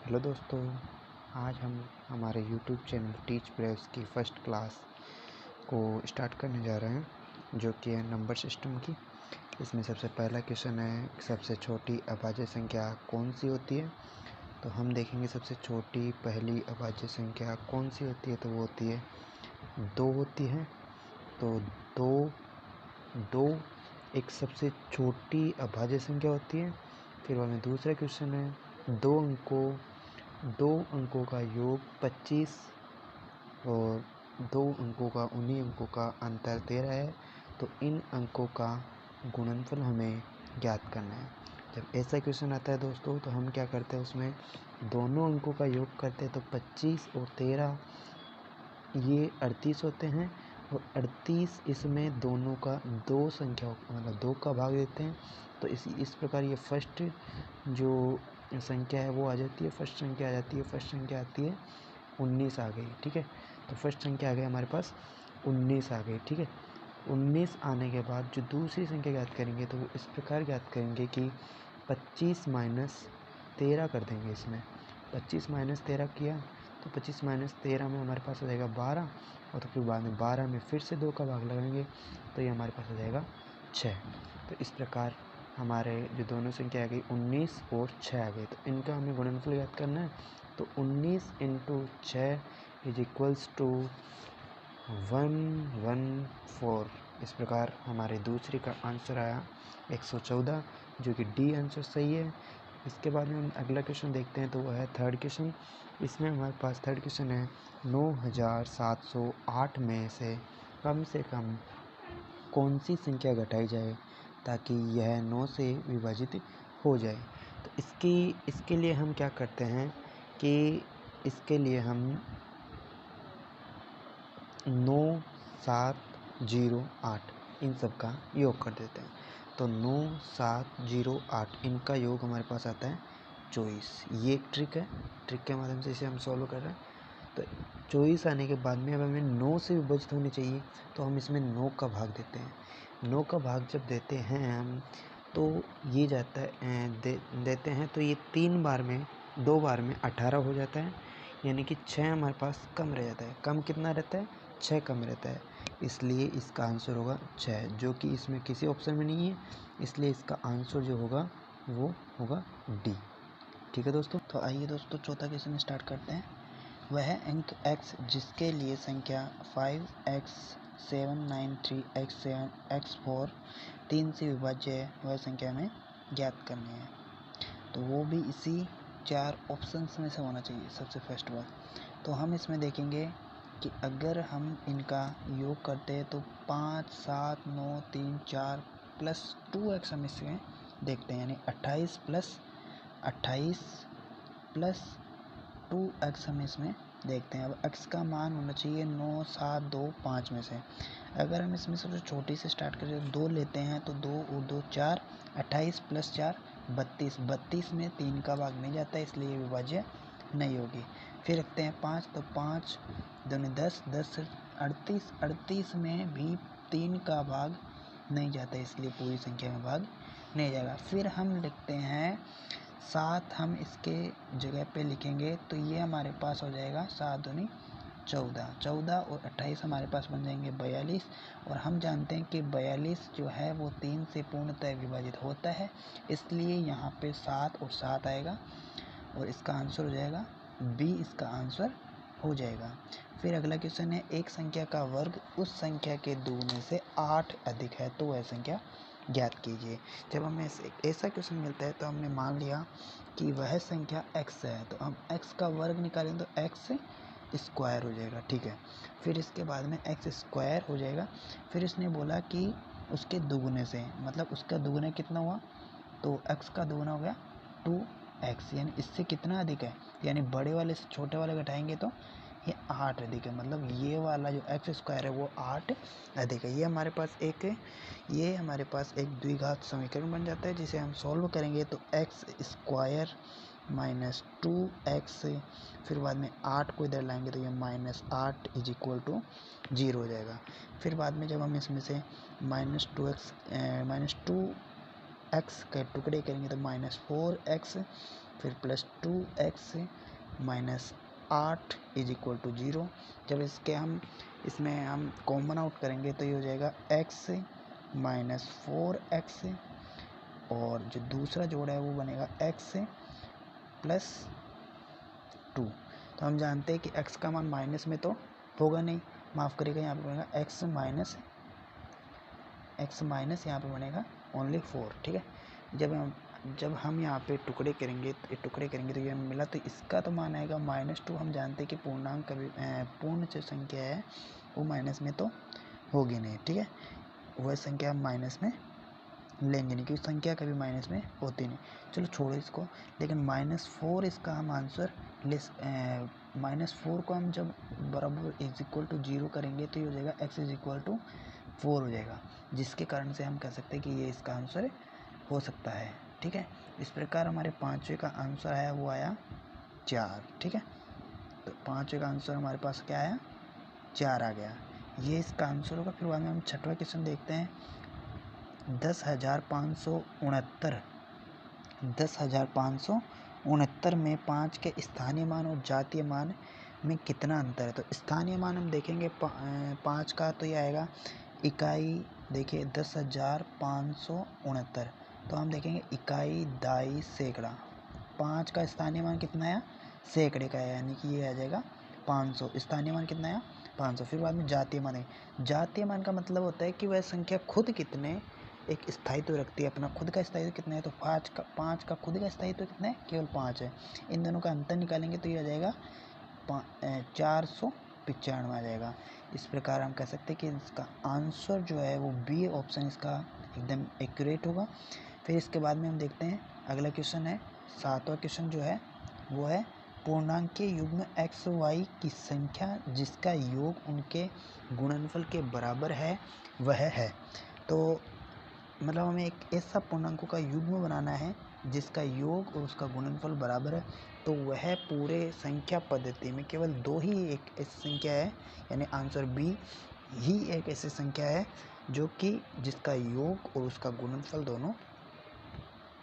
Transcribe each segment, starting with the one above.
Hello दोस्तों, आज हम हमारे YouTube चैनल टीच प्रेस की फर्स्ट क्लास को स्टार्ट करने जा रहे हैं, जो कि है नंबर सिस्टम की। इसमें सबसे पहला क्वेश्चन है, सबसे छोटी अभाज्य संख्या कौन सी होती है। तो हम देखेंगे सबसे छोटी पहली अभाज्य संख्या कौन सी होती है। तो वो होती है 2 होती है। तो दो एक सबसे छोटी अभाज्य संख्या होती है। फिर हमें दूसरा क्वेश्चन है, दो अंकों का योग 25 और 2 अंकों का उन्हीं अंकों का अंतर 13 है। तो इन अंकों का गुणनफल हमें ज्ञात करना है। जब ऐसा क्वेश्चन आता है दोस्तों, तो हम क्या करते हैं, उसमें दोनों अंकों का योग करते हैं। तो 25 और 13 ये 38 होते हैं, और 38 इसमें दोनों का दो संख्या मतलब 2 का भाग देते हैं। तो इस प्रकार ये फर्स्ट जो संख्या है वो आ जाती है, फर्स्ट संख्या आ जाती है। फर्स्ट संख्या आती है 19 आ गई, ठीक है। तो फर्स्ट संख्या आ गई हमारे पास 19 आ गई, ठीक है। 19 आने के बाद जो दूसरी संख्या ज्ञात करेंगे, तो वो इस प्रकार ज्ञात करेंगे कि 25 माइनस 13 कर देंगे। इसमें 25 माइनस 13 किया, तो 25 माइनस 13 में हमारे पास आ जाएगा 12, और तो फिर बाद में 12 में फिर से 2 का भाग लगाएंगे, तो ये हमारे पास आ जाएगा 6। तो इस प्रकार हमारे जो दोनों संख्या आ गई 19 और 6 आ गई। तो इनका हमें गुणनफल याद करना है। तो 19 इंटू 6 इज इक्वल्स टू 114। इस प्रकार हमारे दूसरी का आंसर आया 114, जो कि डी आंसर सही है। इसके बाद में हम अगला क्वेश्चन देखते हैं, तो वह है थर्ड क्वेश्चन। इसमें हमारे पास थर्ड क्वेश्चन है, 9708 में से कम कौन सी संख्या घटाई जाए ताकि यह 9 से विभाजित हो जाए। तो इसके लिए हम क्या करते हैं कि इसके लिए हम 9708 इन सब का योग कर देते हैं। तो 9708 इनका योग हमारे पास आता है 24। ये एक ट्रिक है, ट्रिक के माध्यम से इसे हम सॉल्व कर रहे हैं। तो 24 आने के बाद में अब हमें 9 से विभाजित होनी चाहिए, तो हम इसमें 9 का भाग देते हैं। 9 का भाग जब देते हैं हम, तो ये जाता है देते हैं, तो ये 2 बार में 18 हो जाता है, यानी कि 6 हमारे पास कम रह जाता है। कम कितना रहता है? 6 कम रहता है। इसलिए इसका आंसर होगा 6, जो कि इसमें किसी ऑप्शन में नहीं है। इसलिए इसका आंसर जो होगा वो होगा डी, ठीक है दोस्तों। तो आइए दोस्तों चौथा क्वेश्चन स्टार्ट करते हैं। वह अंक x जिसके लिए संख्या 5x 793x7 x4 3 से विभाज्य है, वह संख्या हमें ज्ञात करनी है। तो वो भी इसी 4 ऑप्शंस में से होना चाहिए सबसे फर्स्ट बात। तो हम इसमें देखेंगे कि अगर हम इनका योग करते हैं, तो 5 7 9 3 4 प्लस 2x हम इसमें देखते हैं, यानी 28 प्लस 2x हम इसमें देखते हैं। अब x का मान होना चाहिए 9 7 2 5 में से। अगर हम इसमें सबसे छोटी से स्टार्ट करें, 2 लेते हैं, तो 2 और 2 4, 28 प्लस 4 32। 32 में 3 का भाग नहीं जाता, इसलिए ये विभाज्य नहीं होगी। फिर रखते हैं 5, तो 5 दूनी 10, 10 38, 38 में भी 3 का भाग नहीं जाता, इसलिए पूरी संख्या में भाग नहीं जाएगा। फिर हम लिखते हैं 7, हम इसके जगह पे लिखेंगे, तो ये हमारे पास हो जाएगा 7 दूनी 14, 14 और 28 हमारे पास बन जाएंगे 42। और हम जानते हैं कि 42 जो है वो 3 से पूर्णतः विभाजित होता है, इसलिए यहाँ पे 7 और 7 आएगा, और इसका आंसर हो जाएगा बी, इसका आंसर हो जाएगा। फिर अगला क्वेश्चन है, एक संख्या का वर्ग उस संख्या के दुगने से 8 अधिक है, तो वह संख्या ज्ञात कीजिए। जब हमें ऐसा क्वेश्चन मिलता है, तो हमने मान लिया कि वह संख्या x है, तो हम x का वर्ग निकालें तो x स्क्वायर हो जाएगा, ठीक है। फिर इसके बाद में x स्क्वायर हो जाएगा। फिर इसने बोला कि उसके दुगने से, मतलब उसका दुगना कितना हुआ, तो x का दुगना हो गया 2x, यानी इससे कितना अधिक है, यानी बड़े वाले से छोटे वाले घटाएंगे तो ये 8 अधिक है। मतलब ये वाला जो x स्क्वायर है वो 8 अधिक है। ये हमारे पास एक द्विघात समीकरण बन जाता है, जिसे हम सॉल्व करेंगे तो x स्क्वायर माइनस 2x, फिर बाद में 8 को इधर लाएंगे तो ये -8 इज इक्वल टू 0 हो जाएगा। फिर बाद में जब हम इसमें से -2x के टुकड़े करेंगे, तो -4x फिर plus 2x minus 8 is equal to 0। जब इसमें हम कॉमन आउट करेंगे तो ये हो जाएगा x माइनस 4x, और जो दूसरा जोड़ है वो बनेगा x प्लस 2। तो हम जानते हैं कि x का मान माइनस में तो होगा नहीं, माफ़ करिएगा, यहाँ पे बनेगा x माइनस यहाँ पे बनेगा ओनली 4। ठीक है, जब हम यहाँ पे टुकड़े करेंगे तो ये मिला, तो इसका तो मान आएगा -2। हम जानते हैं कि पूर्णांक कभी पूर्ण जो संख्या है वो माइनस में तो होगी नहीं। ठीक है, वह संख्या हम माइनस में लेंगे नहीं, क्योंकि संख्या कभी माइनस में होती नहीं। चलो छोड़ो इसको, लेकिन -4 इसका हम आंसर -4 को हम जब बराबर इज इक्वल टू 0 करेंगे तो ये हो जाएगा x इज इक्वल टू 4 हो जाएगा, जिसके कारण से हम कह सकते हैं कि ये इसका आंसर हो सकता है। ठीक है, इस प्रकार हमारे पाँचवें का आंसर आया, वो आया 4। ठीक है, तो पाँचवें का आंसर हमारे पास क्या आया, 4 आ गया, ये इसका आंसर होगा। फिर बाद में हम छठवां क्वेश्चन देखते हैं। 10,569 में 5 के स्थानीय मान और जातीय मान में कितना अंतर है। तो स्थानीय मान हम देखेंगे 5 का, तो ये आएगा इकाई, देखिए 10,569, तो हम देखेंगे इकाई, दाई, सैकड़ा। 5 का स्थानीय मान कितना आया, सैकड़े का है, यानी कि ये आ जाएगा 500। स्थानीय मान कितना आया, 500। फिर बाद में जातीय मान है। जातीय मान का मतलब होता है कि वह संख्या खुद कितने एक स्थायित्व रखती है, अपना खुद का स्थायित्व कितना है। तो 5 का खुद का स्थायित्व कितना है, केवल 5 है। इन दोनों का अंतर निकालेंगे तो ये आ जाएगा 495 आ जाएगा। इस प्रकार हम कह सकते हैं कि इसका आंसर जो है वो बी ऑप्शन इसका एकदम एक्यूरेट होगा। फिर इसके बाद में हम देखते हैं अगला क्वेश्चन है, 7वां क्वेश्चन जो है वो है पूर्णांकीय युग्म x y की संख्या जिसका योग उनके गुणनफल के बराबर है वह है। तो मतलब हमें एक ऐसा पूर्णांकों का युग्म बनाना है जिसका योग और उसका गुणनफल बराबर है। तो वह पूरे संख्या पद्धति में केवल 2 ही एक ऐसी संख्या है, यानी आंसर बी ही एक ऐसी संख्या है जो कि जिसका योग और उसका गुणनफल दोनों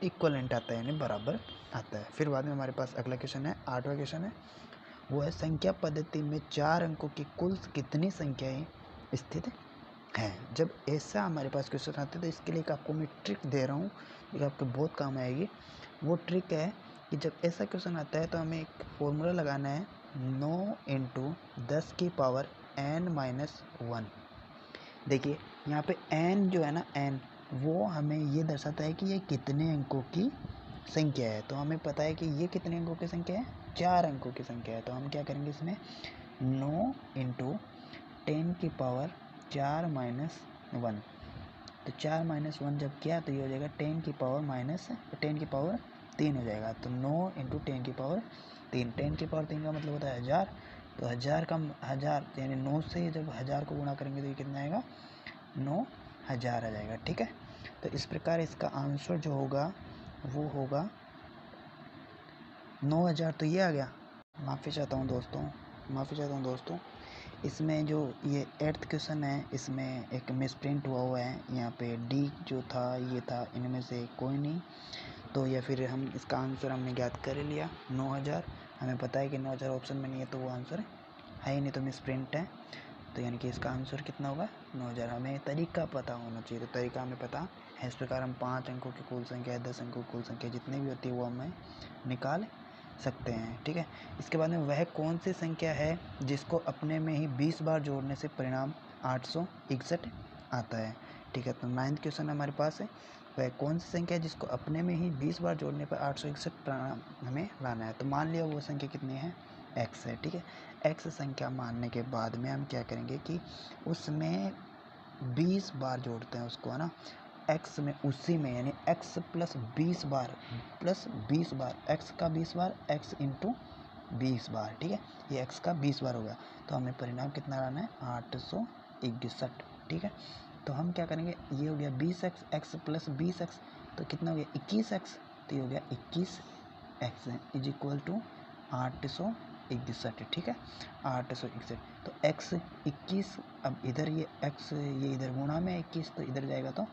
इक्वलेंट आता है, यानी बराबर आता है। फिर बाद में हमारे पास अगला क्वेश्चन है, 8वां क्वेश्चन है, वो है संख्या पद्धति में 4 अंकों की कुल कितनी संख्याएं स्थित हैं। जब ऐसा हमारे पास क्वेश्चन आते हैं तो इसके लिए एक आपको मैं ट्रिक दे रहा हूँ, जो आपको बहुत काम आएगी। वो ट्रिक है कि जब ऐसा क्वेश्चन आता है तो हमें एक फॉर्मूला लगाना है, 9 × 10 की पावर n-1। देखिए यहाँ पे n जो है ना, n वो हमें ये दर्शाता है कि ये कितने अंकों की संख्या है। तो हमें पता है कि ये कितने अंकों की संख्या है, 4 अंकों की संख्या है। तो हम क्या करेंगे, इसमें 9 × 10 की पावर 4 - 1। तो 4 - 1 जब किया तो ये हो जाएगा 10 की पावर 3 हो जाएगा। तो 9 × 10 की पावर 3, 10 की पावर 3 का मतलब होता है 1000। तो 1000 यानी 9 से जब 1000 को गुणा करेंगे तो ये कितना आएगा, 9000 आ जाएगा। ठीक है, तो इस प्रकार इसका आंसर जो होगा वो होगा 9000। तो ये आ गया। माफ़ी चाहता हूँ दोस्तों, इसमें जो ये 8th क्वेश्चन है इसमें एक मिसप्रिंट हुआ है। यहाँ पे डी जो था ये था, इनमें से कोई नहीं। तो या फिर हम इसका आंसर हमने ज्ञात कर लिया 9000। हमें पता है कि 9000 ऑप्शन में नहीं है, तो वो आंसर है ही नहीं, तो मिसप्रिंट है। तो यानी कि इसका आंसर कितना होगा, 9000। हमें तरीका पता होना चाहिए, तो तरीका हमें पता है। इस प्रकार हम 5 अंकों की कुल संख्या, 10 अंकों की कुल संख्या जितनी भी होती है वो हमें निकाल सकते हैं। ठीक है, इसके बाद में वह कौन सी संख्या है जिसको अपने में ही 20 बार जोड़ने से परिणाम 861 आता है। ठीक है, तो 9th क्वेश्चन हमारे पास है, वह कौन सी संख्या है जिसको अपने में ही 20 बार जोड़ने पर 861 परिणाम हमें लाना है। तो मान लिया वो संख्या कितनी है, x है। ठीक है, x संख्या मानने के बाद में हम क्या करेंगे कि उसमें 20 बार जोड़ते हैं उसको, है ना, x में उसी में, यानी x प्लस 20 बार x का 20 बार x × 20 बार। ठीक है, ये x का 20 बार होगा। तो हमें परिणाम कितना लाना है, 861। ठीक है, तो हम क्या करेंगे, ये हो गया 20x, x प्लस 20x, तो कितना हो गया 21x। तो ये हो गया 21x इज इक्वल टू 861। ठीक है, 861। तो x 21, अब इधर ये x ये इधर गुणा में 21, तो इधर जाएगा तो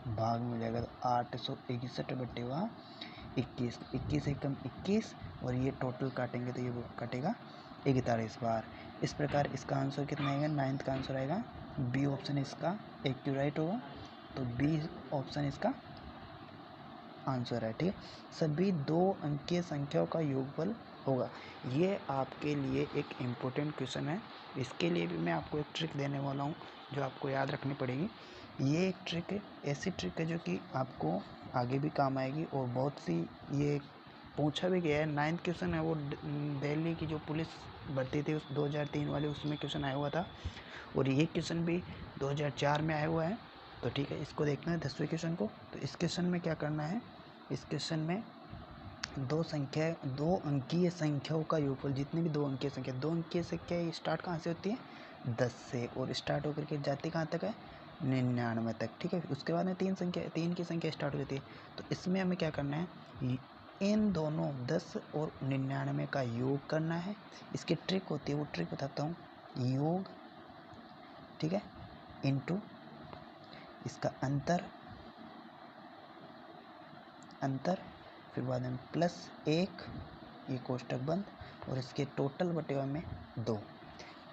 भाग में हो जाएगा। तो 861 बटे हुआ 21, 21 एकम 21, और ये टोटल काटेंगे तो ये कटेगा 41 बार। इस प्रकार इसका आंसर कितना आएगा, 9th का आंसर आएगा बी ऑप्शन इसका एक्यूरेट होगा, तो बी ऑप्शन इसका आंसर है। ठीक है, सभी 2 अंकीय संख्याओं का योगफल होगा। ये आपके लिए एक इम्पोर्टेंट क्वेश्चन है। इसके लिए भी मैं आपको एक ट्रिक देने वाला हूँ जो आपको याद रखनी पड़ेगी। ये एक ट्रिक है, ऐसी ट्रिक है जो कि आपको आगे भी काम आएगी, और बहुत सी ये पूछा भी गया है। 9th क्वेश्चन है वो दिल्ली की जो पुलिस भर्ती थी उस 2003 वाली, उसमें क्वेश्चन आया हुआ था, और ये क्वेश्चन भी 2004 में आया हुआ है। तो ठीक है, इसको देखना है 10वें क्वेश्चन को। तो इस क्वेश्चन में क्या करना है, इस क्वेश्चन में 2 अंकीय संख्याओं का योगफल, जितनी भी 2 अंकीय संख्या, 2 अंकीय संख्या स्टार्ट कहाँ से होती है, 10 से, और स्टार्ट होकर के जाती कहाँ तक है, 99 तक। ठीक है, उसके बाद में 3 की संख्या स्टार्ट हो जाती है। तो इसमें हमें क्या करना है, इन दोनों 10 और 99 का योग करना है। इसकी ट्रिक होती है, वो ट्रिक बताता हूँ। योग, ठीक है, इनटू इसका अंतर, फिर बाद में +1, ये कोष्टक बंद, और इसके टोटल बटे में 2।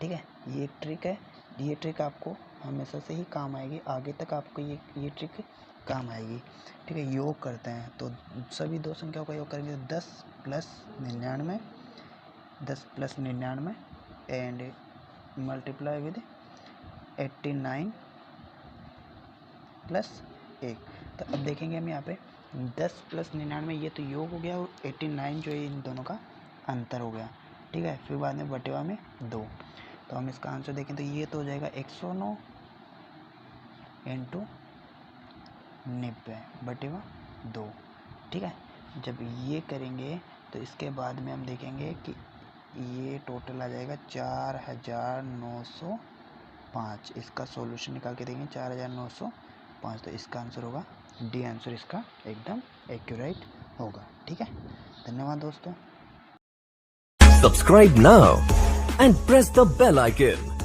ठीक है, ये एक ट्रिक है। ये ट्रिक आपको हमेशा से ही काम आएगी, आगे तक आपको ये ट्रिक काम आएगी। ठीक है, योग करते हैं तो सभी 2 संख्याओं का योग करेंगे, 10 + 99, 10 + 99 एंड मल्टीप्लाई विद 89 + 1। तो अब देखेंगे हम यहाँ पे 10 + 99, ये तो योग हो गया, और 89 जो है इन दोनों का अंतर हो गया। ठीक है, फिर बाद में बटेवा में 2। तो हम इसका आंसर देखें तो ये तो हो जाएगा 109 × 90 बटेवा 2। ठीक है, जब ये करेंगे तो इसके बाद में हम देखेंगे कि ये टोटल आ जाएगा 4905। इसका सॉल्यूशन निकाल के देखेंगे 4905, तो इसका आंसर होगा डी आंसर, इसका एकदम एक्यूरेट होगा। ठीक है, धन्यवाद दोस्तों। Subscribe now and press the bell icon.